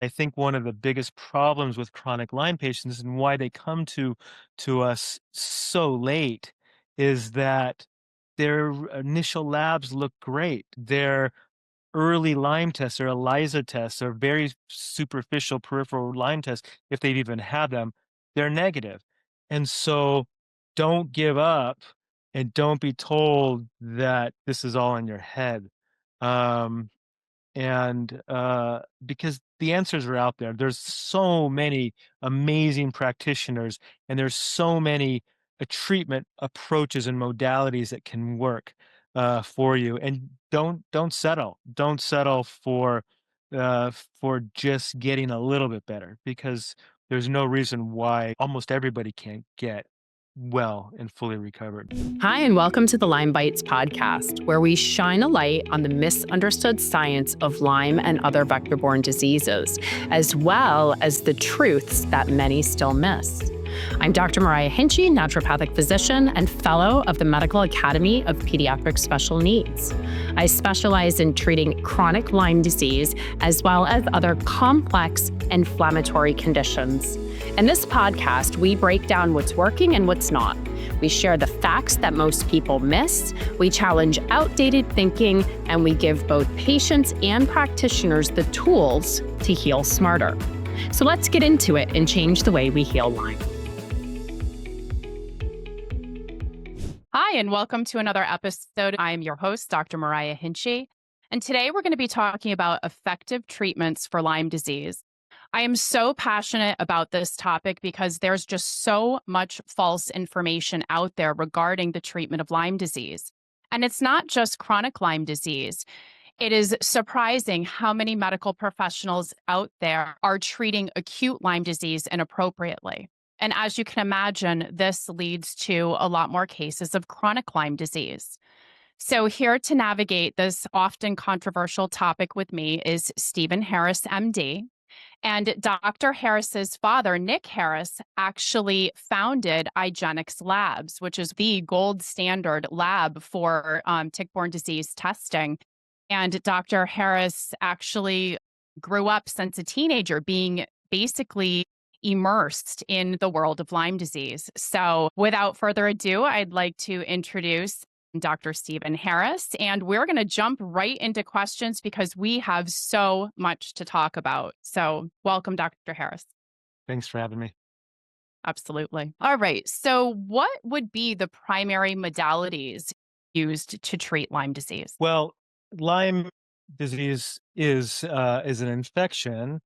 I think one of the biggest problems with chronic Lyme patients and why they come to us so late is that their initial labs look great. Their early Lyme tests or ELISA tests or very superficial peripheral Lyme tests, if they've even had them, they're negative. And so don't give up and don't be told that this is all in your head. Um, because the answers are out there. There's so many amazing practitioners, and there's so many treatment approaches and modalities that can work for you. And don't settle. Don't settle for just getting a little bit better, because there's no reason why almost everybody can't get well and fully recovered. Hi, and welcome to the Lyme Bites podcast, where we shine a light on the misunderstood science of Lyme and other vector borne diseases, as well as the truths that many still miss. I'm Dr. Mariah Hinchy, naturopathic physician and fellow of the Medical Academy of Pediatric Special Needs. I specialize in treating chronic Lyme disease as well as other complex inflammatory conditions. In this podcast, we break down what's working and what's not. We share the facts that most people miss, we challenge outdated thinking, and we give both patients and practitioners the tools to heal smarter. So let's get into it and change the way we heal Lyme. Hi, and welcome to another episode. I am your host, Dr. Mariah Hinchy, and today we're going to be talking about effective treatments for Lyme disease. I am so passionate about this topic because there's just so much false information out there regarding the treatment of Lyme disease. And it's not just chronic Lyme disease. It is surprising how many medical professionals out there are treating acute Lyme disease inappropriately. And as you can imagine, this leads to a lot more cases of chronic Lyme disease. So here to navigate this often controversial topic with me is Stephen Harris, MD. And Dr. Harris's father, Nick Harris, actually founded IGeneX Labs, which is the gold standard lab for tick-borne disease testing. And Dr. Harris actually grew up since a teenager being basically immersed in the world of Lyme disease. So without further ado, I'd like to introduce Dr. Stephen Harris, and we're going to jump right into questions because we have so much to talk about. So welcome, Dr. Harris. Thanks for having me. Absolutely. All right. So what would be the primary modalities used to treat Lyme disease? Well, Lyme disease is an infection.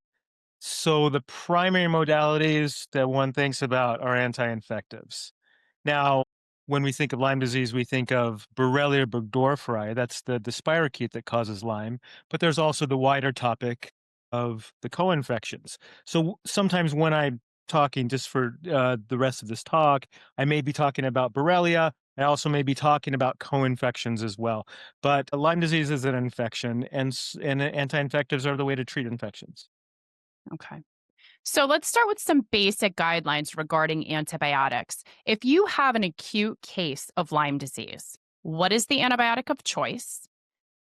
So the primary modalities that one thinks about are anti-infectives. Now, when we think of Lyme disease, we think of Borrelia burgdorferi. That's the spirochete that causes Lyme. But there's also the wider topic of the co-infections. So sometimes when I'm talking, just for the rest of this talk, I may be talking about Borrelia. I also may be talking about co-infections as well. But Lyme disease is an infection, and anti-infectives are the way to treat infections. Okay. So let's start with some basic guidelines regarding antibiotics. If you have an acute case of Lyme disease, what is the antibiotic of choice?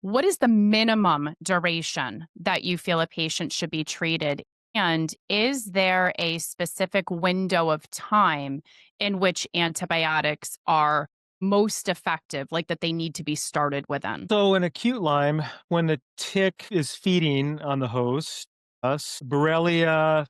What is the minimum duration that you feel a patient should be treated? And is there a specific window of time in which antibiotics are most effective, like that they need to be started within? So in acute Lyme, when the tick is feeding on the host, us, Borrelia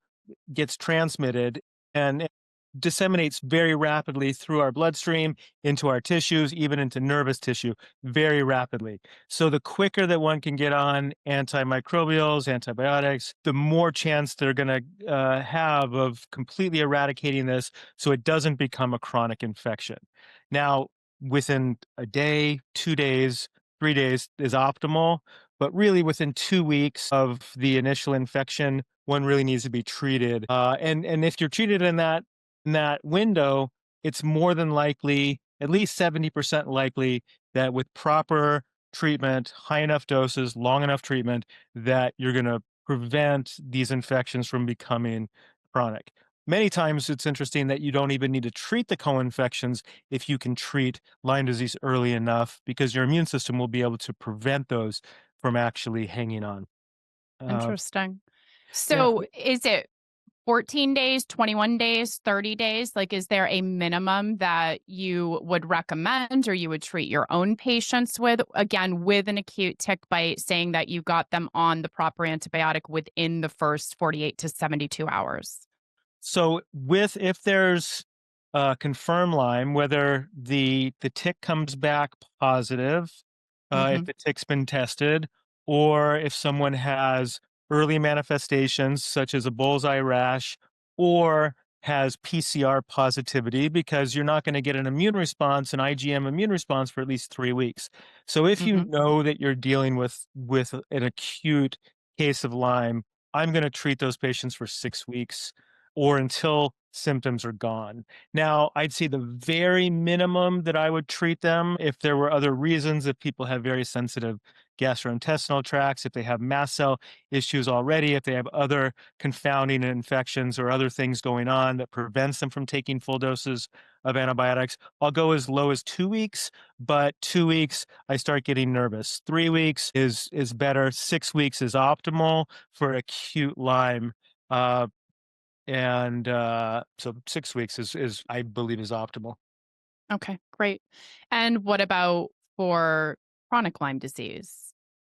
gets transmitted and it disseminates very rapidly through our bloodstream, into our tissues, even into nervous tissue, very rapidly. So the quicker that one can get on antimicrobials, antibiotics, the more chance they're going to have of completely eradicating this so it doesn't become a chronic infection. Now, within a day, 2 days, 3 days is optimal, but really within 2 weeks of the initial infection, one really needs to be treated. And if you're treated in that window, it's more than likely, at least 70% likely, that with proper treatment, high enough doses, long enough treatment, that you're going to prevent these infections from becoming chronic. Many times it's interesting that you don't even need to treat the co-infections if you can treat Lyme disease early enough, because your immune system will be able to prevent those from actually hanging on. Uh, Interesting. Yeah. So is it 14 days, 21 days, 30 days? Like, is there a minimum that you would recommend or you would treat your own patients with? Again, with an acute tick bite, saying that you got them on the proper antibiotic within the first 48 to 72 hours. So if there's confirmed Lyme, whether the tick comes back positive, if Hmm. the tick's been tested, or if someone has early manifestations such as a bullseye rash, or has PCR positivity, because you're not going to get an immune response, an IgM immune response for at least 3 weeks. So if you Hmm. know that you're dealing with an acute case of Lyme, I'm going to treat those patients for 6 weeks or until symptoms are gone. Now, I'd say the very minimum that I would treat them if there were other reasons, if people have very sensitive gastrointestinal tracts, if they have mast cell issues already, if they have other confounding infections or other things going on that prevents them from taking full doses of antibiotics, I'll go as low as 2 weeks, but 2 weeks, I start getting nervous. 3 weeks is better. 6 weeks is optimal for acute Lyme. Uh, so 6 weeks is I believe is optimal. Okay, great. And what about for chronic Lyme disease?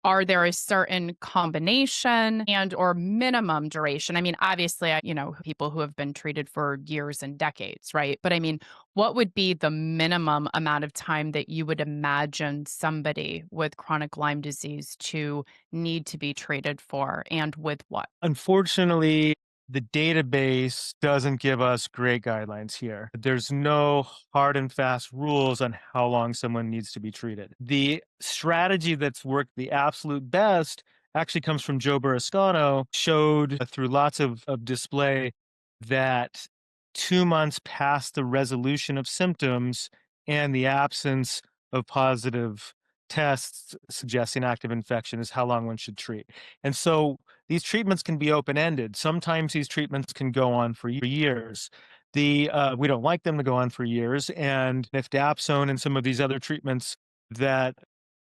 Are there a certain combination and or minimum duration? I mean, obviously, people who have been treated for years and decades, right? But I mean, what would be the minimum amount of time that you would imagine somebody with chronic Lyme disease to need to be treated for, and with what? Unfortunately, the database doesn't give us great guidelines here. There's no hard and fast rules on how long someone needs to be treated. The strategy that's worked the absolute best actually comes from Joe Burrascano, showed through lots of display that 2 months past the resolution of symptoms and the absence of positive tests suggesting active infection is how long one should treat. And so these treatments can be open-ended. Sometimes these treatments can go on for years. We don't like them to go on for years, and if dapsone and some of these other treatments that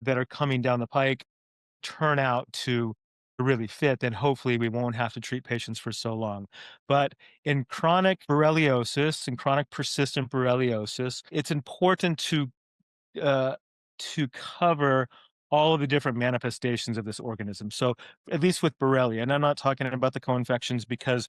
are coming down the pike turn out to really fit, then hopefully we won't have to treat patients for so long. But in chronic borreliosis and chronic persistent borreliosis, it's important uh, to cover all of the different manifestations of this organism. So, at least with Borrelia, and I'm not talking about the co-infections because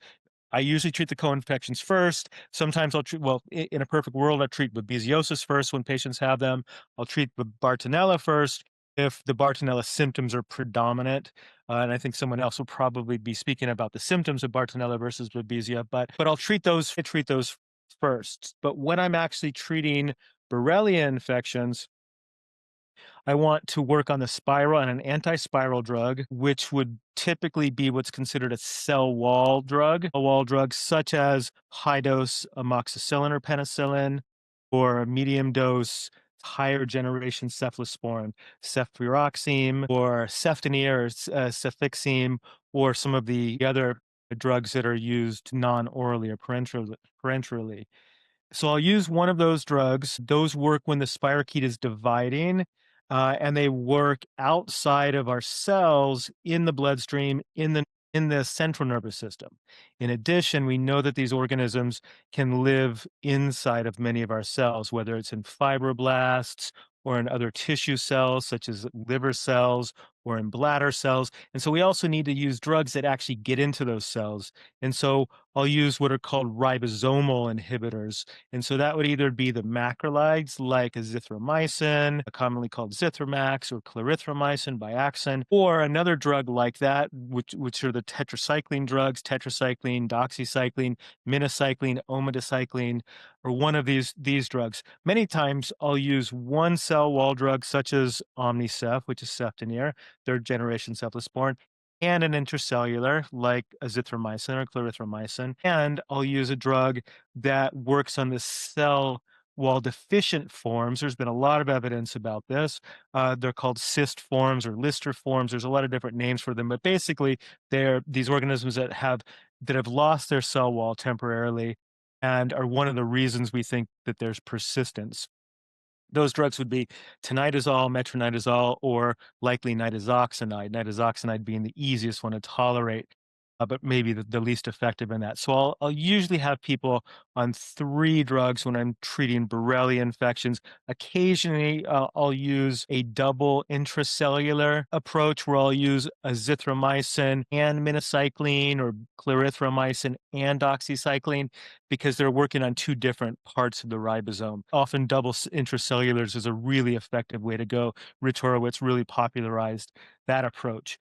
I usually treat the co-infections first. Sometimes I'll treat, well, in a perfect world, I treat babesiosis first when patients have them. I'll treat the Bartonella first if the Bartonella symptoms are predominant. And I think someone else will probably be speaking about the symptoms of Bartonella versus Babesia, but I treat those first. But when I'm actually treating Borrelia infections, I want to work on the spiral and an anti-spiral drug, which would typically be what's considered a cell wall drug. A wall drug such as high dose amoxicillin or penicillin, or a medium dose higher generation cephalosporin, ceftriaxone or ceftonir or cefixime, or some of the other drugs that are used non-orally or parenterally. So I'll use one of those drugs. Those work when the spirochete is dividing, and they work outside of our cells in the bloodstream, in the central nervous system. In addition, we know that these organisms can live inside of many of our cells, whether it's in fibroblasts or in other tissue cells, such as liver cells or in bladder cells. And so we also need to use drugs that actually get into those cells. And so I'll use what are called ribosomal inhibitors, and so that would either be the macrolides like azithromycin, commonly called Zithromax, or clarithromycin, Biaxin, or another drug like that, which are the tetracycline drugs, tetracycline, doxycycline, minocycline, omadacycline, or one of these drugs. Many times I'll use one cell wall drug such as Omnicef, which is ceftonir, third generation cephalosporin, and an intercellular like azithromycin or clarithromycin. And I'll use a drug that works on the cell wall deficient forms. There's been a lot of evidence about this. They're called cyst forms or Lister forms. There's a lot of different names for them, but basically, they're these organisms that have lost their cell wall temporarily and are one of the reasons we think that there's persistence. Those drugs would be tinidazole, metronidazole, or likely nitazoxanide. Nitazoxanide being the easiest one to tolerate. but maybe the least effective in that. So I'll usually have people on 3 drugs when I'm treating Borrelia infections. Occasionally, I'll use a double intracellular approach where I'll use azithromycin and minocycline or clarithromycin and doxycycline because they're working on 2 different parts of the ribosome. Often double intracellulars is a really effective way to go. Rich Horowitz really popularized that approach,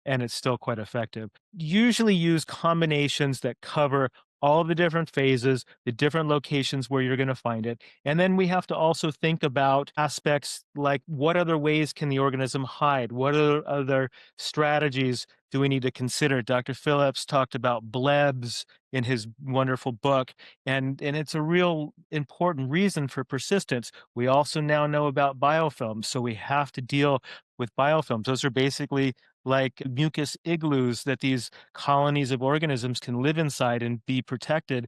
and it's still quite effective. Usually use combinations that cover all the different phases, the different locations where you're going to find it. And then we have to also think about aspects like what other ways can the organism hide? What other strategies do we need to consider? Dr. Phillips talked about blebs in his wonderful book, and it's a real important reason for persistence. We also now know about biofilms, so we have to deal with biofilms. Those are basically like mucus igloos that these colonies of organisms can live inside and be protected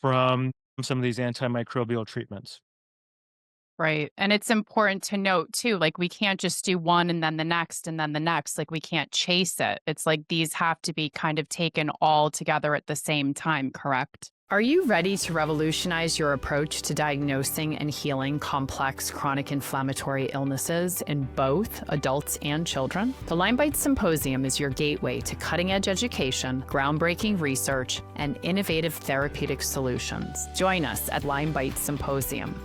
from some of these antimicrobial treatments. Right. And it's important to note too, like we can't just do one and then the next and then the next. Like we can't chase it. It's like these have to be kind of taken all together at the same time, correct? Are you ready to revolutionize your approach to diagnosing and healing complex chronic inflammatory illnesses in both adults and children? The Lyme Bites Symposium is your gateway to cutting edge education, groundbreaking research, and innovative therapeutic solutions. Join us at Lyme Bites Symposium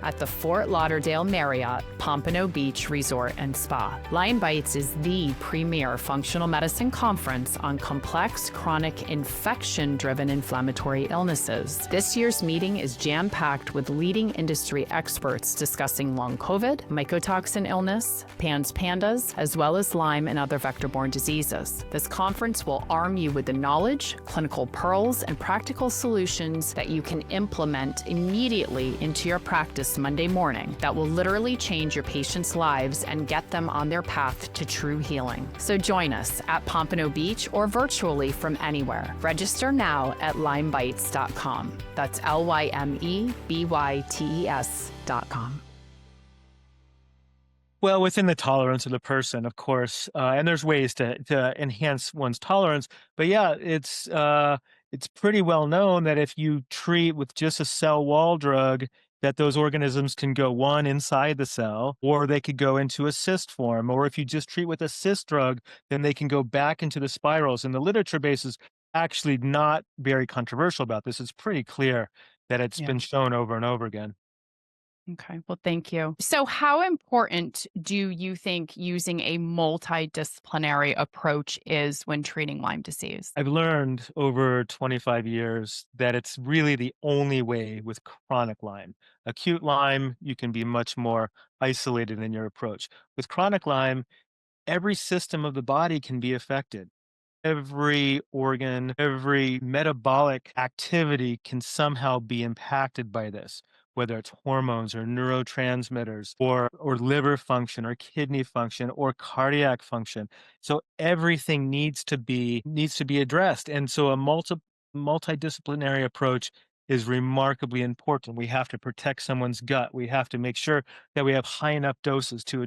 at the Fort Lauderdale Marriott, Pompano Beach Resort and Spa. Lyme Bites is the premier functional medicine conference on complex chronic infection-driven inflammatory illnesses. This year's meeting is jam-packed with leading industry experts discussing long COVID, mycotoxin illness, PANS pandas, as well as Lyme and other vector-borne diseases. This conference will arm you with the knowledge, clinical pearls, and practical solutions that you can implement immediately into your practice Monday morning that will literally change your patients' lives and get them on their path to true healing. So join us at Pompano Beach or virtually from anywhere. Register now at lymebites.com. That's LYMEBYTES.com. Well, within the tolerance of the person, of course, and there's ways to enhance one's tolerance. But yeah, it's pretty well known that if you treat with just a cell wall drug, that those organisms can go one inside the cell, or they could go into a cyst form. Or if you just treat with a cyst drug, then they can go back into the spirals. And the literature base is actually not very controversial about this. It's pretty clear that it's Yeah. been shown over and over again. Okay. Well, thank you. So, how important do you think using a multidisciplinary approach is when treating Lyme disease? I've learned over 25 years that it's really the only way with chronic Lyme. Acute Lyme, you can be much more isolated in your approach. With chronic Lyme, every system of the body can be affected. Every organ, every metabolic activity can somehow be impacted by this, whether it's hormones or neurotransmitters or liver function or kidney function or cardiac function. So everything needs to be addressed. And so a multidisciplinary approach is remarkably important. We have to protect someone's gut. We have to make sure that we have high enough doses to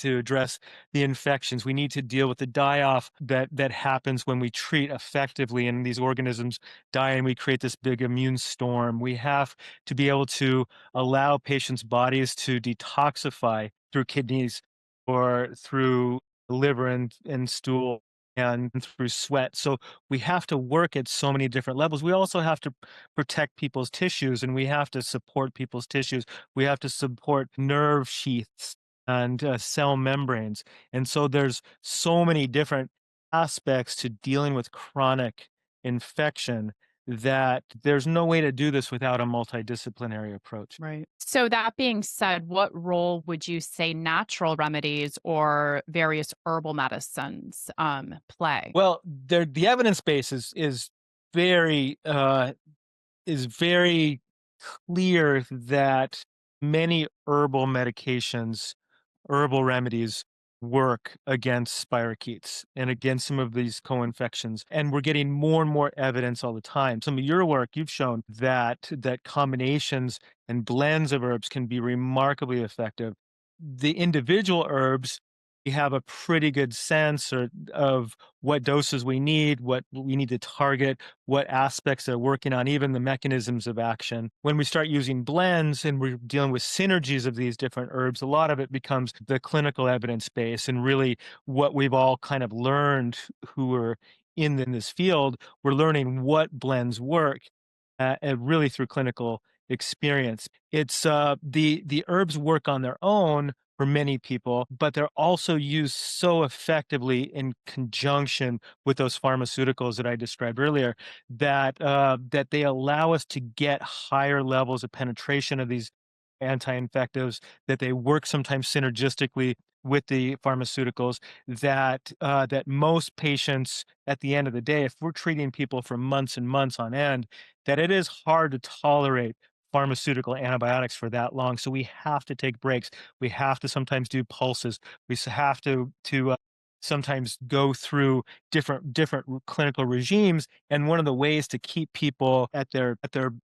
address the infections. We need to deal with the die-off that happens when we treat effectively and these organisms die and we create this big immune storm. We have to be able to allow patients' bodies to detoxify through kidneys or through liver and stool and through sweat. So we have to work at so many different levels. We also have to protect people's tissues and we have to support people's tissues. We have to support nerve sheaths and cell membranes. And so there's so many different aspects to dealing with chronic infection that there's no way to do this without a multidisciplinary approach. Right. So, that being said, what role would you say natural remedies or various herbal medicines play? Well, the evidence base is very clear that many herbal remedies work against spirochetes and against some of these co-infections. And we're getting more and more evidence all the time. Some of your work, you've shown that combinations and blends of herbs can be remarkably effective. The individual herbs we have a pretty good sense of what doses we need, what we need to target, what aspects they're working on, even the mechanisms of action. When we start using blends and we're dealing with synergies of these different herbs, a lot of it becomes the clinical evidence base and really what we've all kind of learned who are in this field. We're learning what blends work and really through clinical experience. It's the herbs work on their own for many people, but they're also used so effectively in conjunction with those pharmaceuticals that I described earlier that they allow us to get higher levels of penetration of these anti-infectives, that they work sometimes synergistically with the pharmaceuticals, that most patients at the end of the day, if we're treating people for months and months on end, that it is hard to tolerate pharmaceutical antibiotics for that long. So we have to take breaks. We have to sometimes do pulses. Have to sometimes go through different clinical regimes. And one of the ways to keep people at their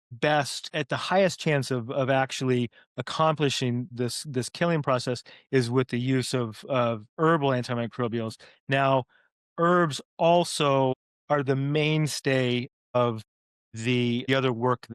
best, at the highest chance of actually accomplishing this killing process, is with the use of herbal antimicrobials. Now, herbs also are the mainstay of the other work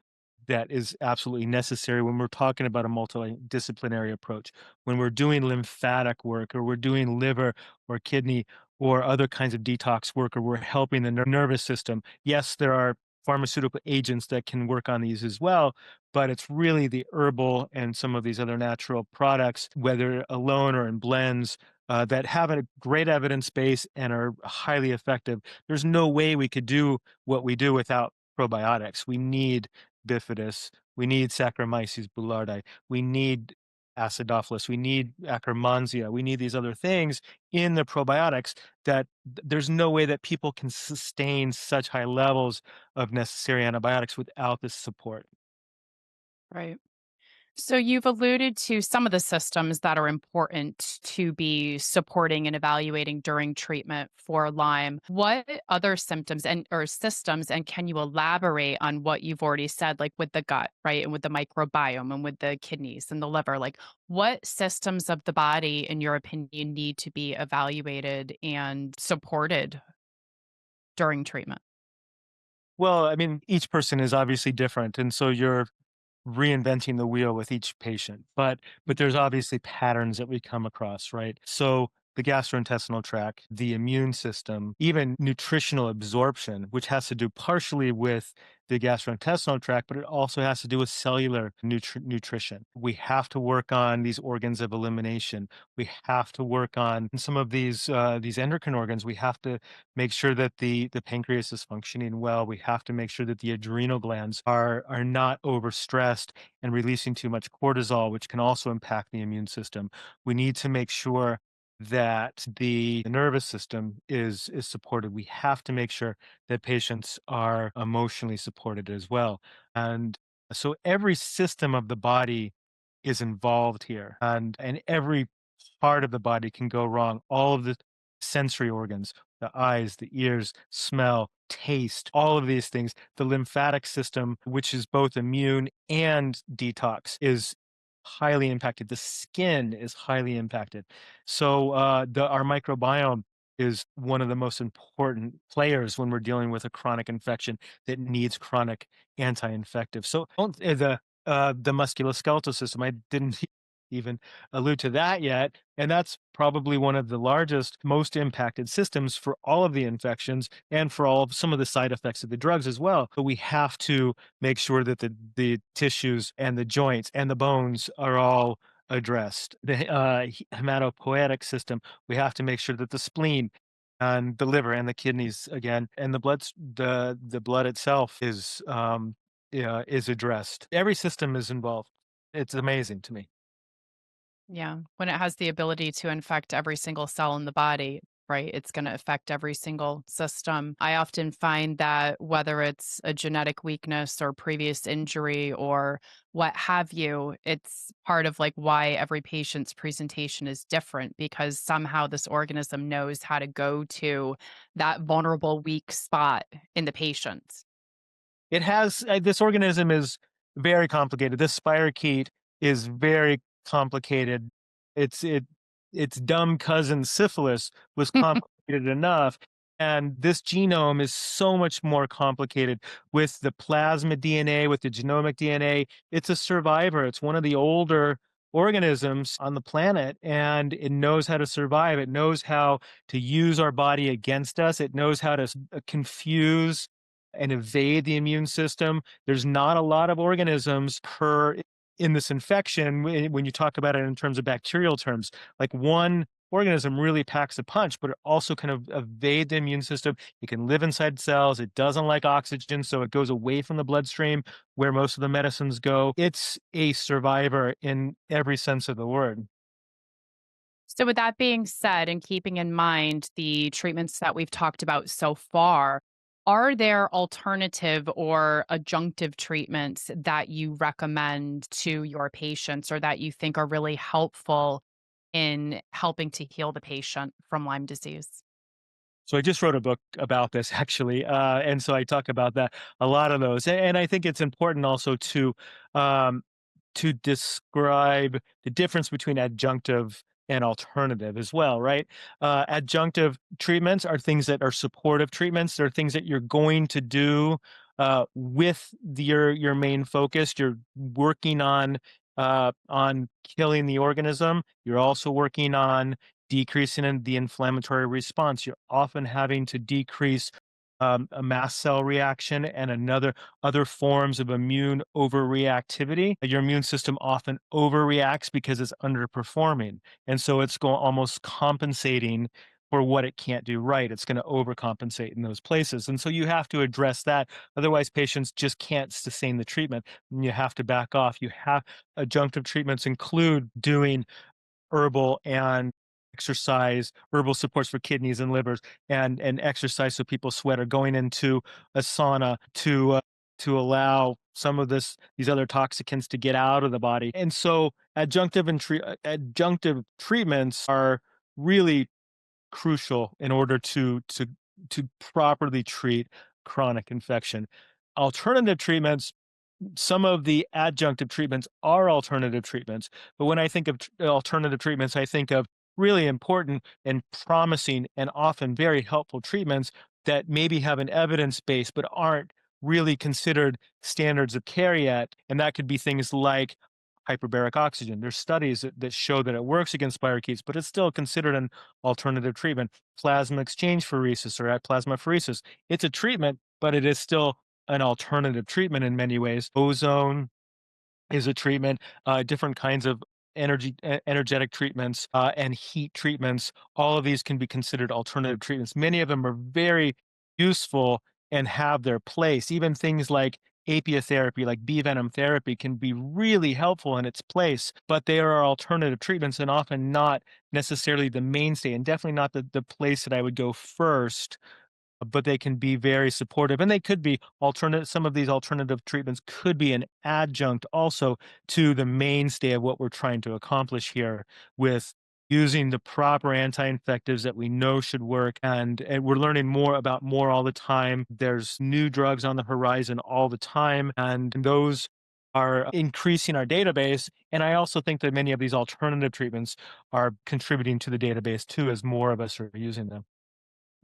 that is absolutely necessary when we're talking about a multidisciplinary approach. When we're doing lymphatic work, or we're doing liver or kidney or other kinds of detox work, or we're helping the nervous system. Yes, there are pharmaceutical agents that can work on these as well, but it's really the herbal and some of these other natural products, whether alone or in blends, that have a great evidence base and are highly effective. There's no way we could do what we do without probiotics. We need bifidus, we need Saccharomyces boulardii, we need acidophilus, we need Akkermansia, we need these other things in the probiotics that there's no way that people can sustain such high levels of necessary antibiotics without this support. Right. So you've alluded to some of the systems that are important to be supporting and evaluating during treatment for Lyme. What other symptoms and or systems, and can you elaborate on what you've already said, like with the gut, right? And with the microbiome and with the kidneys and the liver? Like what systems of the body, in your opinion, need to be evaluated and supported during treatment? Well, I mean, each person is obviously different, and so you're reinventing the wheel with each patient. But there's obviously patterns that we come across, right? So the gastrointestinal tract, the immune system, even nutritional absorption, which has to do partially with the gastrointestinal tract, but it also has to do with cellular nutrition. We have to work on these organs of elimination. We have to work on some of these endocrine organs. We have to make sure that the pancreas is functioning well. We have to make sure that the adrenal glands are not overstressed and releasing too much cortisol, which can also impact the immune system. We need to make sure that the nervous system is supported. We have to make sure that patients are emotionally supported as well. And so every system of the body is involved here, and every part of the body can go wrong. All of the sensory organs, the eyes, the ears, smell, taste, all of these things. The lymphatic system, which is both immune and detox, is highly impacted. The skin is highly impacted. So our microbiome is one of the most important players when we're dealing with a chronic infection that needs chronic anti-infective. So the musculoskeletal system, I didn't even allude to that yet. And that's probably one of the largest, most impacted systems for all of the infections and for all of some of the side effects of the drugs as well. But we have to make sure that the tissues and the joints and the bones are all addressed. The hematopoietic system, we have to make sure that the spleen and the liver and the kidneys again and the blood itself is addressed. Every system is involved. It's amazing to me. Yeah, when it has the ability to infect every single cell in the body, right? It's going to affect every single system. I often find that whether it's a genetic weakness or previous injury or what have you, it's part of like why every patient's presentation is different because somehow this organism knows how to go to that vulnerable, weak spot in the patient. It has this organism is very complicated. This spirochete is very complicated. It its dumb cousin syphilis was complicated enough. And this genome is so much more complicated with the plasmid DNA, with the genomic DNA. It's a survivor. It's one of the older organisms on the planet, and it knows how to survive. It knows how to use our body against us. It knows how to confuse and evade the immune system. There's not a lot of organisms per in this infection when you talk about it in terms of bacterial terms. Like one organism really packs a punch, but it also can evade the immune system. It can live inside cells. It doesn't like oxygen, so it goes away from the bloodstream where most of the medicines go. It's a survivor in every sense of the word. So, with that being said, and keeping in mind the treatments that we've talked about so far, are there alternative or adjunctive treatments that you recommend to your patients or that you think are really helpful in helping to heal the patient from Lyme disease? So I just wrote a book about this actually, and so I talk about that a lot of those, and I think it's important also um, to describe the difference between adjunctive and alternative as well, right? Adjunctive treatments are things that are supportive treatments. They're things that you're going to do with your main focus. You're working on killing the organism. You're also working on decreasing in the inflammatory response. You're often having to decrease a mast cell reaction and other forms of immune overreactivity. Your immune system often overreacts because it's underperforming, and so it's going almost compensating for what it can't do right. It's going to overcompensate in those places, and so you have to address that. Otherwise, patients just can't sustain the treatment, and you have to back off. You have adjunctive treatments include doing herbal and exercise, herbal supports for kidneys and livers, and exercise so people sweat, or going into a sauna to allow some of these other toxicants to get out of the body. And so adjunctive treatments are really crucial in order to properly treat chronic infection. Alternative treatments, some of the adjunctive treatments are alternative treatments, but when I think of alternative treatments, I think of really important and promising and often very helpful treatments that maybe have an evidence base but aren't really considered standards of care yet. And that could be things like hyperbaric oxygen. There's studies that show that it works against spirochetes, but it's still considered an alternative treatment. Plasma exchange pheresis or plasmapheresis. It's a treatment, but it is still an alternative treatment in many ways. Ozone is a treatment, different kinds of energetic treatments, and heat treatments. All of these can be considered alternative treatments. Many of them are very useful and have their place. Even things like apiotherapy, like bee venom therapy, can be really helpful in its place, but they are alternative treatments and often not necessarily the mainstay, and definitely not the place that I would go first, but they can be very supportive, and they could be alternative. Some of these alternative treatments could be an adjunct also to the mainstay of what we're trying to accomplish here with using the proper anti-infectives that we know should work. And we're learning more all the time. There's new drugs on the horizon all the time, and those are increasing our database. And I also think that many of these alternative treatments are contributing to the database too, as more of us are using them.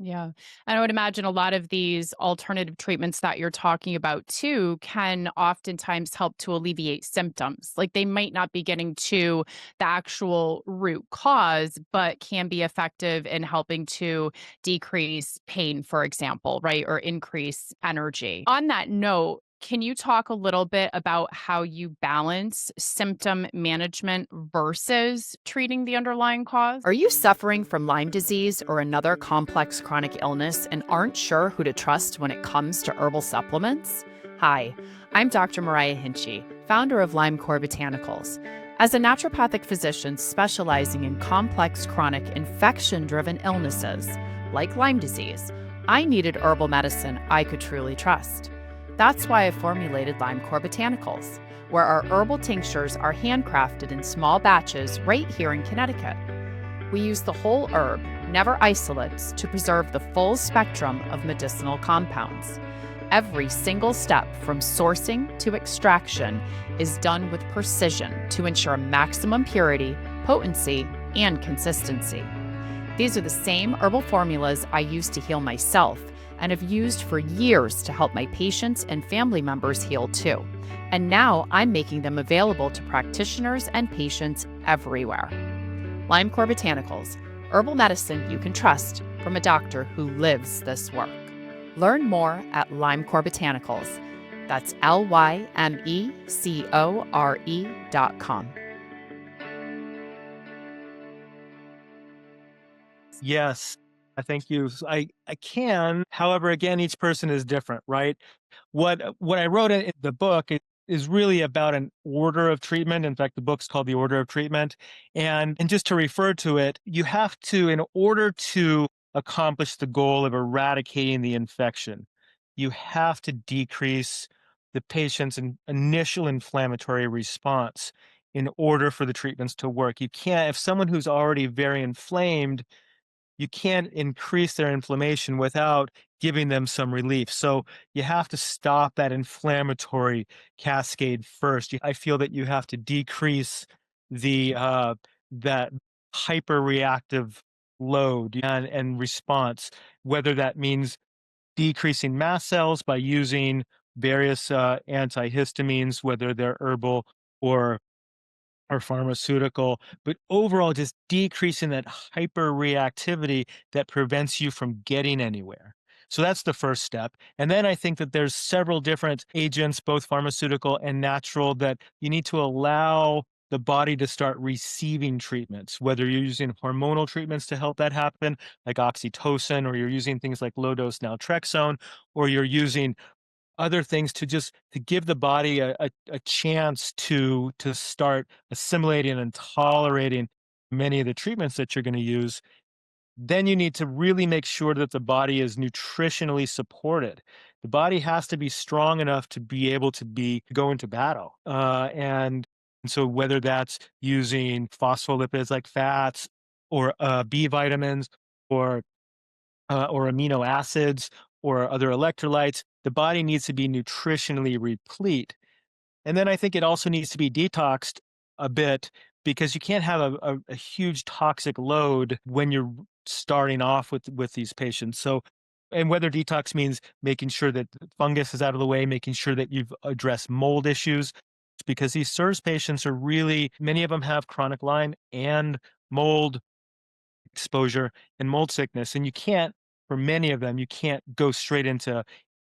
Yeah. And I would imagine a lot of these alternative treatments that you're talking about too can oftentimes help to alleviate symptoms. Like they might not be getting to the actual root cause, but can be effective in helping to decrease pain, for example, right? Or increase energy. On that note, can you talk a little bit about how you balance symptom management versus treating the underlying cause? Are you suffering from Lyme disease or another complex chronic illness and aren't sure who to trust when it comes to herbal supplements? Hi, I'm Dr. Mariah Hinchy, founder of Lyme Core Botanicals. As a naturopathic physician specializing in complex chronic infection-driven illnesses like Lyme disease, I needed herbal medicine I could truly trust. That's why I formulated Lyme Core Botanicals, where our herbal tinctures are handcrafted in small batches right here in Connecticut. We use the whole herb, never isolates, to preserve the full spectrum of medicinal compounds. Every single step from sourcing to extraction is done with precision to ensure maximum purity, potency, and consistency. These are the same herbal formulas I use to heal myself and have used for years to help my patients and family members heal too. And now I'm making them available to practitioners and patients everywhere. Lymecore Botanicals, herbal medicine you can trust from a doctor who lives this work. Learn more at Lymecore Botanicals. That's LYMECORE.com. Yes, I thank you. I can. However, again, each person is different, right? What I wrote in the book is really about an order of treatment. In fact, the book's called The Order of Treatment. And just to refer to it, you have to, in order to accomplish the goal of eradicating the infection, you have to decrease the patient's initial inflammatory response in order for the treatments to work. You can't, if someone who's already very inflamed, you can't increase their inflammation without giving them some relief. So you have to stop that inflammatory cascade first. I feel that you have to decrease the that hyperreactive load and response, whether that means decreasing mast cells by using various antihistamines, whether they're herbal or pharmaceutical, but overall just decreasing that hyperreactivity that prevents you from getting anywhere. So that's the first step. And then I think that there's several different agents, both pharmaceutical and natural, that you need to allow the body to start receiving treatments, whether you're using hormonal treatments to help that happen, like oxytocin, or you're using things like low dose naltrexone, or you're using other things to just to give the body a chance to start assimilating and tolerating many of the treatments that you're going to use. Then you need to really make sure that the body is nutritionally supported. The body has to be strong enough to be able to go into battle. And so whether that's using phospholipids like fats, or B vitamins, or or amino acids, or other electrolytes, the body needs to be nutritionally replete. And then I think it also needs to be detoxed a bit, because you can't have a huge toxic load when you're starting off with these patients. So, and whether detox means making sure that the fungus is out of the way, making sure that you've addressed mold issues, because these SIRS patients are really, many of them have chronic Lyme and mold exposure and mold sickness. And you can't, for many of them, you can't go straight into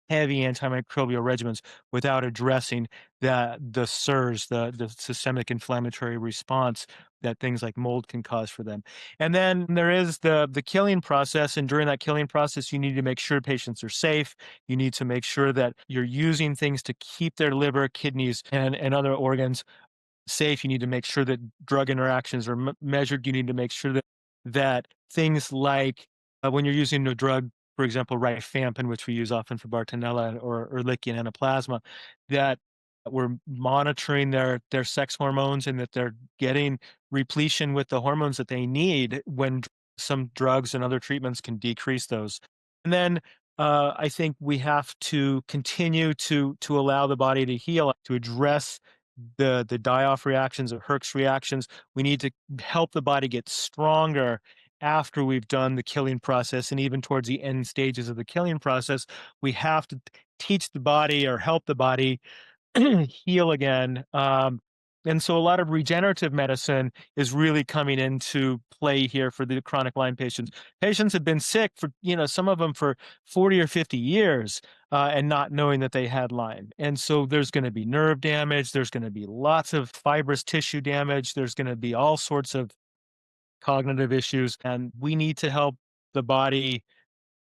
heavy antimicrobial regimens without addressing the SIRS, the systemic inflammatory response that things like mold can cause for them. And then there is the killing process. And during that killing process, you need to make sure patients are safe. You need to make sure that you're using things to keep their liver, kidneys, and other organs safe. You need to make sure that drug interactions are measured. You need to make sure that things like when you're using a drug, for example, rifampin, which we use often for Bartonella, or Ehrlichia anaplasma, that we're monitoring their sex hormones, and that they're getting repletion with the hormones that they need, when some drugs and other treatments can decrease those. And then I think we have to continue to allow the body to heal, to address the die-off reactions or Herx reactions. We need to help the body get stronger after we've done the killing process, and even towards the end stages of the killing process, we have to teach the body, or help the body heal again. And so a lot of regenerative medicine is really coming into play here for the chronic Lyme patients. Patients have been sick for, some of them for 40 or 50 years, and not knowing that they had Lyme. And so there's going to be nerve damage. There's going to be lots of fibrous tissue damage. There's going to be all sorts of cognitive issues. And we need to help the body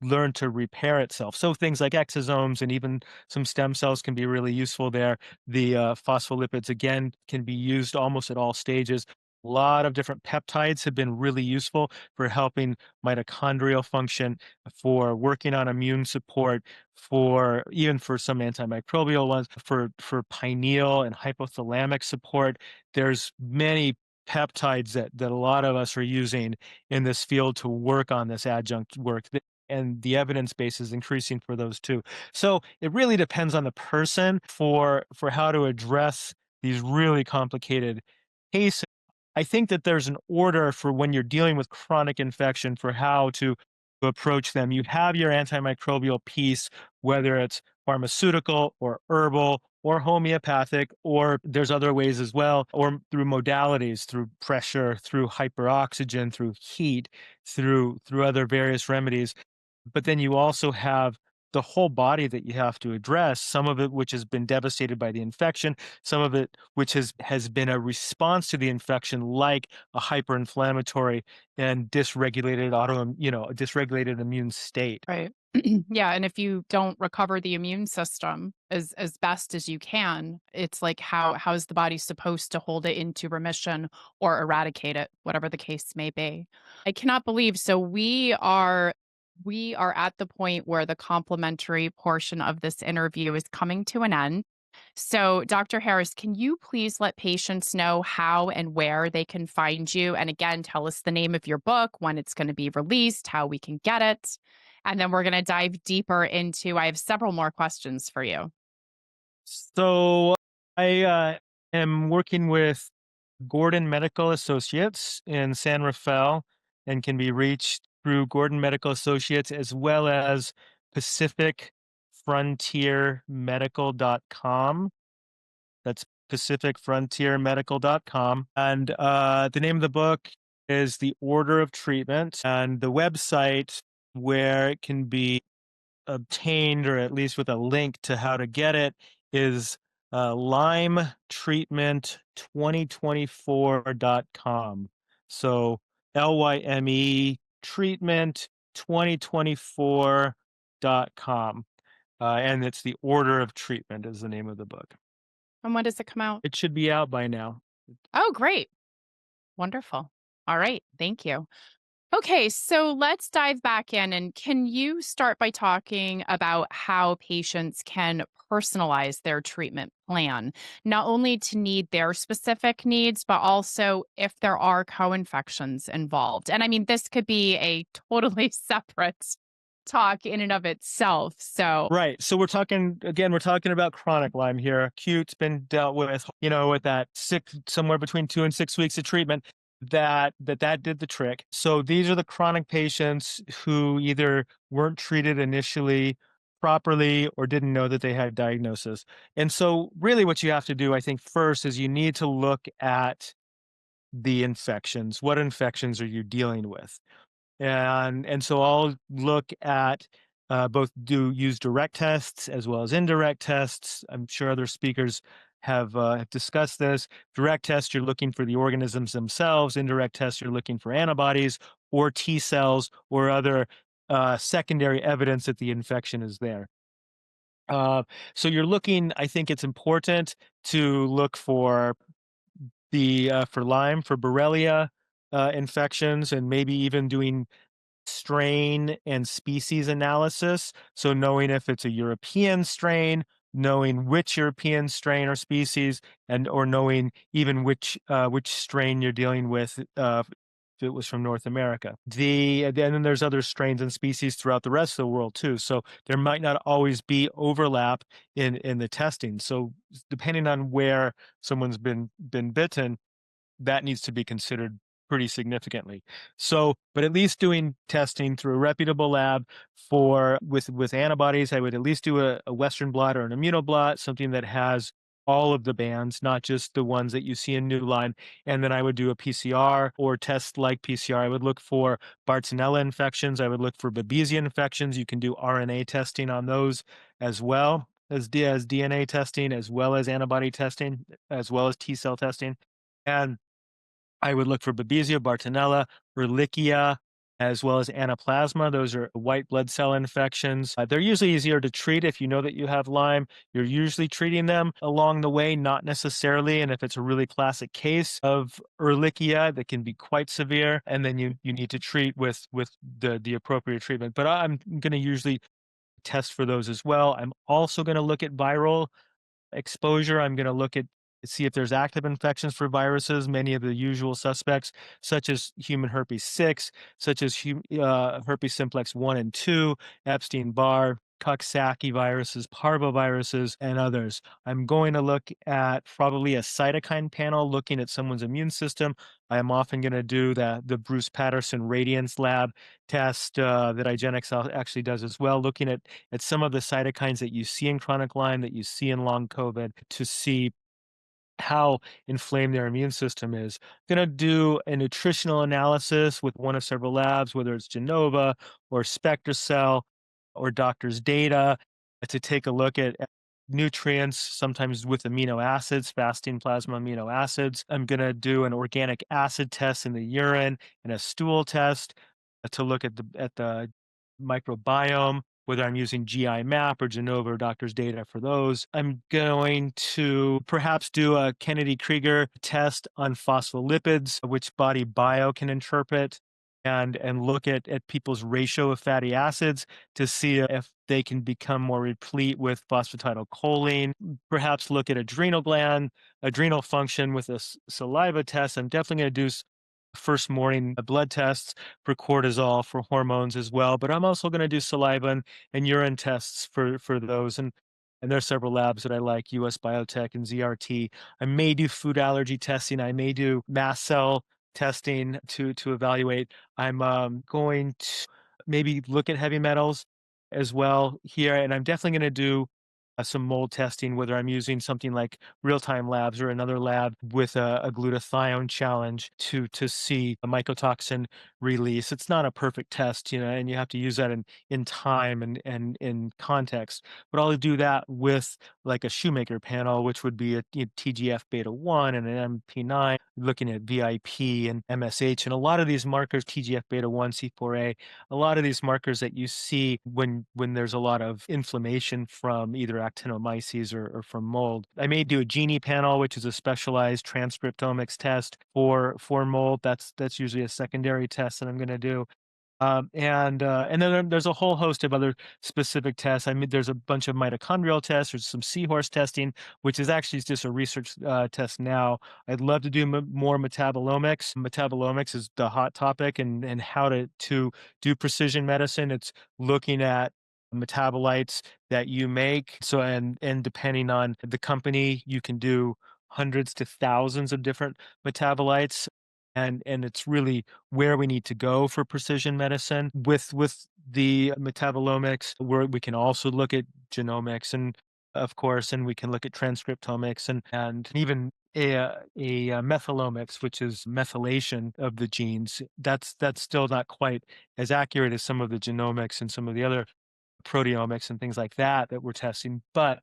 learn to repair itself. So things like exosomes and even some stem cells can be really useful there. The phospholipids, again, can be used almost at all stages. A lot of different peptides have been really useful for helping mitochondrial function, for working on immune support, for even for some antimicrobial ones, for pineal and hypothalamic support. There's many peptides that a lot of us are using in this field to work on this adjunct work, and the evidence base is increasing for those too. So it really depends on the person for how to address these really complicated cases. I think that there's an order for when you're dealing with chronic infection for how to approach them. You have your antimicrobial piece, whether it's pharmaceutical or herbal or homeopathic, or there's other ways as well, or through modalities, through pressure, through hyperoxygen, through heat, through other various remedies. But then you also have the whole body that you have to address, some of it which has been devastated by the infection, some of it which has been a response to the infection, like a hyperinflammatory and dysregulated a dysregulated immune state. Right. Yeah, and if you don't recover the immune system as best as you can, it's like how is the body supposed to hold it into remission or eradicate it, whatever the case may be. I cannot believe so we are at the point where the complimentary portion of this interview is coming to an end. So, Dr. Harris, can you please let patients know how and where they can find you? And again, tell us the name of your book, when it's going to be released, how we can get it. And then we're going to dive deeper into, I have several more questions for you. So I am working with Gordon Medical Associates in San Rafael and can be reached through Gordon Medical Associates as well as pacificfrontiermedical.com. That's pacificfrontiermedical.com. And the name of the book is The Order of Treatment. And the website where it can be obtained, or at least with a link to how to get it, is Lyme Treatment 2024.com. So LYME Treatment 2024.com. And it's The Order of Treatment is the name of the book. And when does it come out? It should be out by now. Oh, great. Wonderful. All right. Thank you. Okay, so let's dive back in. And can you start by talking about how patients can personalize their treatment plan, not only to meet their specific needs, but also if there are co-infections involved? And I mean, this could be a totally separate talk in and of itself. So, Right. So we're talking about chronic Lyme here. Acute's been dealt with, with that somewhere between 2 and 6 weeks of treatment. That did the trick. So these are the chronic patients who either weren't treated initially properly or didn't know that they had diagnosis. And so really what you have to do, I think, first is you need to look at the infections. What infections are you dealing with? And so I'll look at both use direct tests as well as indirect tests. I'm sure other speakers have discussed this. Direct tests, you're looking for the organisms themselves. Indirect tests, you're looking for antibodies or T cells or other secondary evidence that the infection is there. So you're looking, I think it's important to look for for Lyme, for Borrelia infections, and maybe even doing strain and species analysis. So knowing if it's a European strain, knowing which European strain or species, and or knowing even which strain you're dealing with. If it was from North America, and then there's other strains and species throughout the rest of the world too. So there might not always be overlap in the testing. So depending on where someone's been bitten, that needs to be considered pretty significantly. So, but at least doing testing through a reputable lab with antibodies, I would at least do a Western blot or an immunoblot, something that has all of the bands, not just the ones that you see in New Lyme. And then I would do a PCR or test like PCR. I would look for Bartonella infections. I would look for Babesia infections. You can do RNA testing on those as well as DNA testing, as well as antibody testing, as well as T cell testing. And I would look for Babesia, Bartonella, Ehrlichia, as well as Anaplasma. Those are white blood cell infections. They're usually easier to treat if you know that you have Lyme. You're usually treating them along the way, not necessarily. And if it's a really classic case of Ehrlichia, that can be quite severe, and then you need to treat with the appropriate treatment. But I'm going to usually test for those as well. I'm also going to look at viral exposure. I'm going to look at see if there's active infections for viruses, many of the usual suspects, such as human herpes 6, such as herpes simplex 1 and 2, Epstein-Barr, Coxsackie viruses, parvoviruses, and others. I'm going to look at probably a cytokine panel looking at someone's immune system. I am often going to do the Bruce Patterson Radiance Lab test that actually does as well, looking at some of the cytokines that you see in chronic Lyme, that you see in long COVID, to see how inflamed their immune system is. Going to do a nutritional analysis with one of several labs, whether it's Genova or SpectraCell or doctor's data, to take a look at nutrients, sometimes with amino acids, fasting plasma amino acids. I'm going to do an organic acid test in the urine and a stool test to look at the microbiome, whether I'm using GI map or Genova or doctor's data for those. I'm going to perhaps do a Kennedy Krieger test on phospholipids, which Body Bio can interpret, and look at people's ratio of fatty acids to see if they can become more replete with phosphatidylcholine. Perhaps look at adrenal function with a saliva test. I'm definitely going to do first morning blood tests for cortisol, for hormones as well. But I'm also going to do saliva and urine tests for those. And there's several labs that I like, US Biotech and ZRT. I may do food allergy testing. I may do mast cell testing to evaluate. I'm going to maybe look at heavy metals as well here. And I'm definitely going to do some mold testing, whether I'm using something like Real Time Labs or another lab with a glutathione challenge to see a mycotoxin release. It's not a perfect test, and you have to use that in time and in context. But I'll do that with like a Shoemaker panel, which would be a TGF beta 1 and an MP9, looking at VIP and MSH. And a lot of these markers, TGF beta 1, C4A, a lot of these markers that you see when there's a lot of inflammation from either actinomyces or from mold. I may do a Genie panel, which is a specialized transcriptomics test for mold. That's usually a secondary test that I'm going to do. And then there's a whole host of other specific tests. I mean, there's a bunch of mitochondrial tests. There's some seahorse testing, which is actually just a research test now. I'd love to do more metabolomics. Metabolomics is the hot topic, and how to do precision medicine. It's looking at metabolites that you make. So and depending on the company, you can do hundreds to thousands of different metabolites. And it's really where we need to go for precision medicine with the metabolomics, where we can also look at genomics, and of course, and we can look at transcriptomics and even a methylomics, which is methylation of the genes. That's still not quite as accurate as some of the genomics and some of the other proteomics and things like that we're testing, but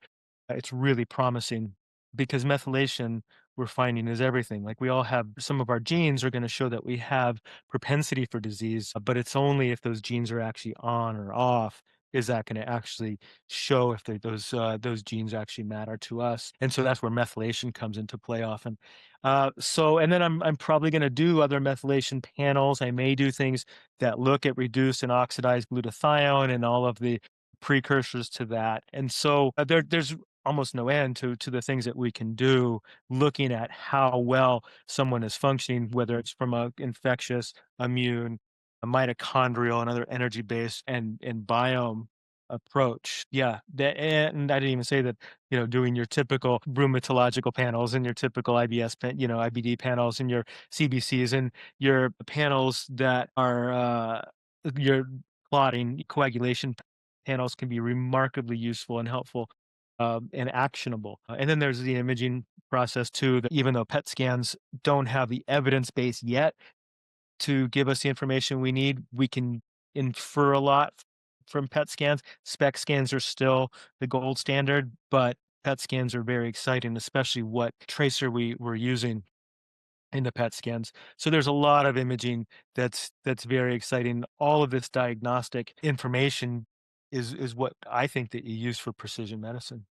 it's really promising because methylation, we're finding, is everything. Like, we all have some of our genes are going to show that we have propensity for disease, but it's only if those genes are actually on or off is that going to actually show if those genes actually matter to us. And so that's where methylation comes into play often. And then I'm probably going to do other methylation panels. I may do things that look at reduced and oxidized glutathione and all of the precursors to that. And so there's almost no end to the things that we can do, looking at how well someone is functioning, whether it's from a infectious, immune, a mitochondrial, and other energy-based and biome approach. Yeah, and I didn't even say that, doing your typical rheumatological panels and your typical IBD panels and your CBCs and your panels that are your clotting coagulation panels can be remarkably useful and helpful, and actionable. And then there's the imaging process too, that even though PET scans don't have the evidence base yet to give us the information we need, we can infer a lot from PET scans. SPECT scans are still the gold standard, but PET scans are very exciting, especially what tracer we're using in the PET scans. So there's a lot of imaging that's very exciting. All of this diagnostic information is what I think that you use for precision medicine.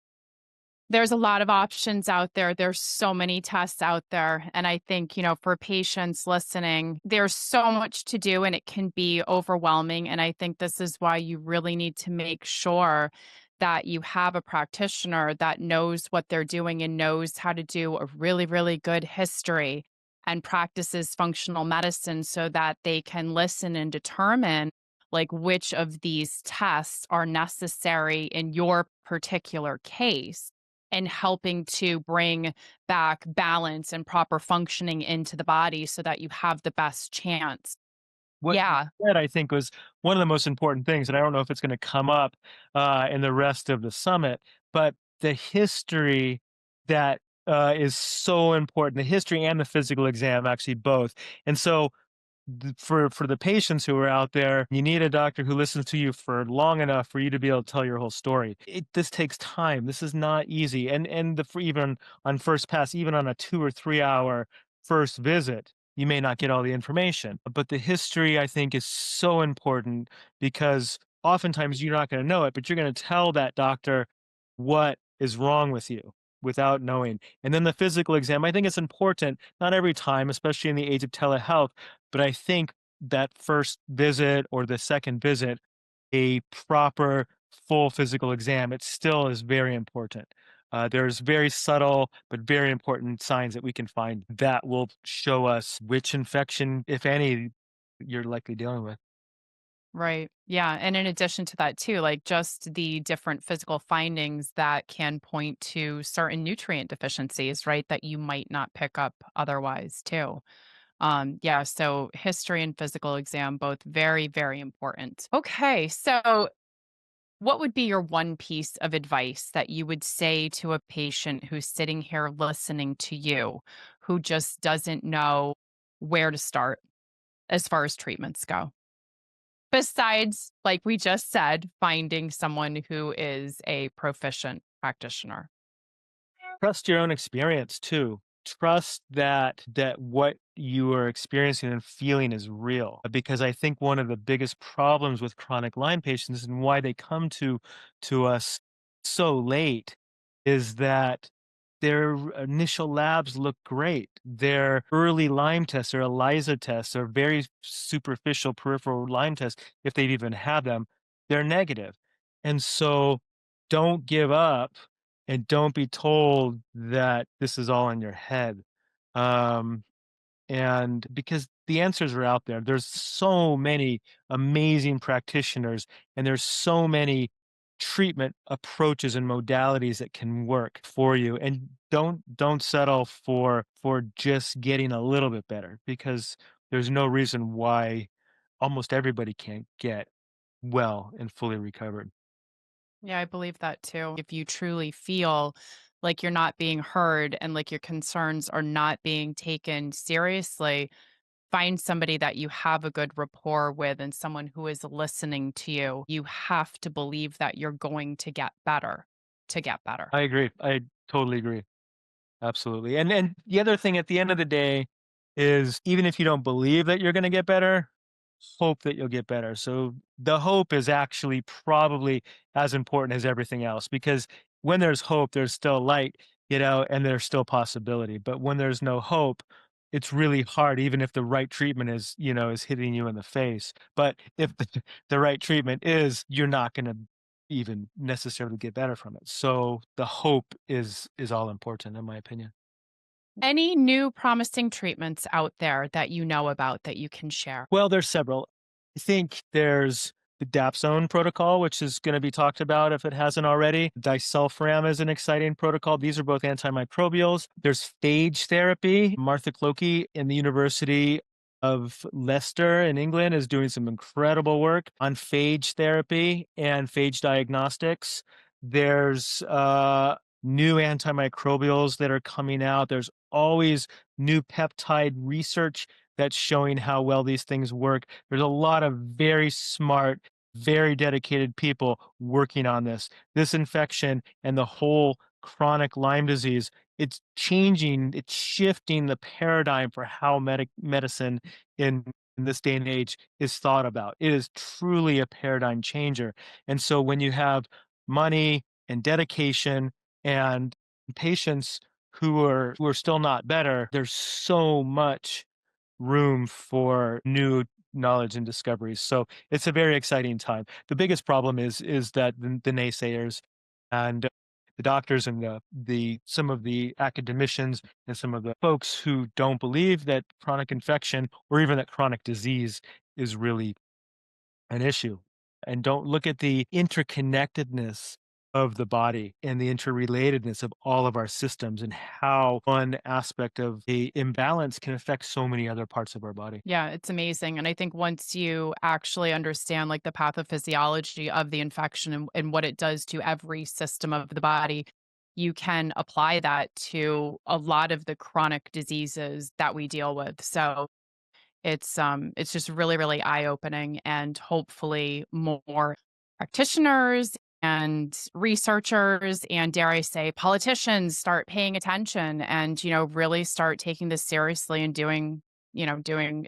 There's a lot of options out there. There's so many tests out there. And I think, for patients listening, there's so much to do and it can be overwhelming. And I think this is why you really need to make sure that you have a practitioner that knows what they're doing and knows how to do a really, really good history and practices functional medicine so that they can listen and determine like which of these tests are necessary in your particular case and helping to bring back balance and proper functioning into the body so that you have the best chance. What you Yeah, said, I think, was one of the most important things, and I don't know if it's gonna come up, in the rest of the summit, but the history that, is so important, the history and the physical exam, actually both, and so for the patients who are out there, you need a doctor who listens to you for long enough for you to be able to tell your whole story. This takes time. This is not easy. And the for even on first pass, even on a 2 or 3 hour first visit, you may not get all the information. But the history, I think, is so important because oftentimes you're not going to know it, but you're going to tell that doctor what is wrong with you without knowing. And then the physical exam, I think it's important, not every time, especially in the age of telehealth, but I think that first visit or the second visit, a proper full physical exam, it still is very important. There's very subtle but very important signs that we can find that will show us which infection, if any, you're likely dealing with. right. Yeah. And in addition to that, too, like just the different physical findings that can point to certain nutrient deficiencies, right? That you might not pick up otherwise, too. Yeah. So history and physical exam, both very, very important. Okay. So what would be your one piece of advice that you would say to a patient who's sitting here listening to you, who just doesn't know where to start as far as treatments go? Besides, like we just said, finding someone who is a proficient practitioner. Trust your own experience too. Trust that what you are experiencing and feeling is real. Because I think one of the biggest problems with chronic Lyme patients and why they come to us so late is that their initial labs look great. Their early Lyme tests or ELISA tests or very superficial peripheral Lyme tests, if they've even had them, they're negative. And so don't give up and don't be told that this is all in your head. Um, and because the answers are out there, there's so many amazing practitioners, and there's so many treatment approaches and modalities that can work for you. And don't settle for just getting a little bit better because there's no reason why almost everybody can't get well and fully recovered. Yeah, I believe that too. If you truly feel like you're not being heard and like your concerns are not being taken seriously, find somebody that you have a good rapport with and someone who is listening to you. You have to believe that you're going to get better to get better. I agree. I totally agree. Absolutely. And the other thing at the end of the day is even if you don't believe that you're going to get better, hope that you'll get better. So the hope is actually probably as important as everything else because when there's hope, there's still light, and there's still possibility. But when there's no hope, it's really hard, even if the right treatment is hitting you in the face. But if the right treatment is, you're not going to even necessarily get better from it. So the hope is all important in my opinion. Any new promising treatments out there that you know about that you can share? Well, there's several. I think there's the Dapsone protocol, which is going to be talked about if it hasn't already. Disulfiram is an exciting protocol. These are both antimicrobials. There's phage therapy. Martha Clokey in the University of Leicester in England is doing some incredible work on phage therapy and phage diagnostics. There's new antimicrobials that are coming out. There's always new peptide research that's showing how well these things work. There's a lot of very smart, very dedicated people working on this. This infection and the whole chronic Lyme disease, it's changing, it's shifting the paradigm for how medicine in this day and age is thought about. It is truly a paradigm changer. And so when you have money and dedication and patients who are still not better, there's so much room for new knowledge and discoveries. So it's a very exciting time. The biggest problem is that the naysayers and the doctors and the some of the academicians and some of the folks who don't believe that chronic infection or even that chronic disease is really an issue. And don't look at the interconnectedness of the body and the interrelatedness of all of our systems and how one aspect of the imbalance can affect so many other parts of our body. Yeah, it's amazing. And I think once you actually understand like the pathophysiology of the infection and what it does to every system of the body, you can apply that to a lot of the chronic diseases that we deal with. So it's just really, really eye-opening, and hopefully more practitioners and researchers and, dare I say, politicians start paying attention and, really start taking this seriously and doing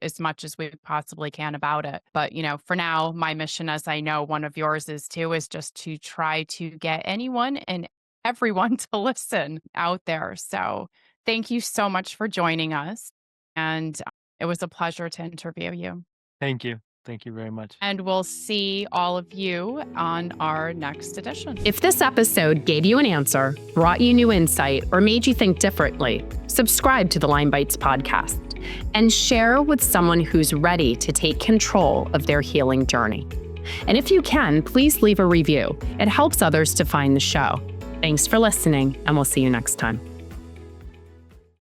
as much as we possibly can about it. But, for now, my mission, as I know one of yours is too, is just to try to get anyone and everyone to listen out there. So thank you so much for joining us. And it was a pleasure to interview you. Thank you. Thank you very much. And we'll see all of you on our next edition. If this episode gave you an answer, brought you new insight, or made you think differently, subscribe to the Lyme Bites podcast and share with someone who's ready to take control of their healing journey. And if you can, please leave a review. It helps others to find the show. Thanks for listening, and we'll see you next time.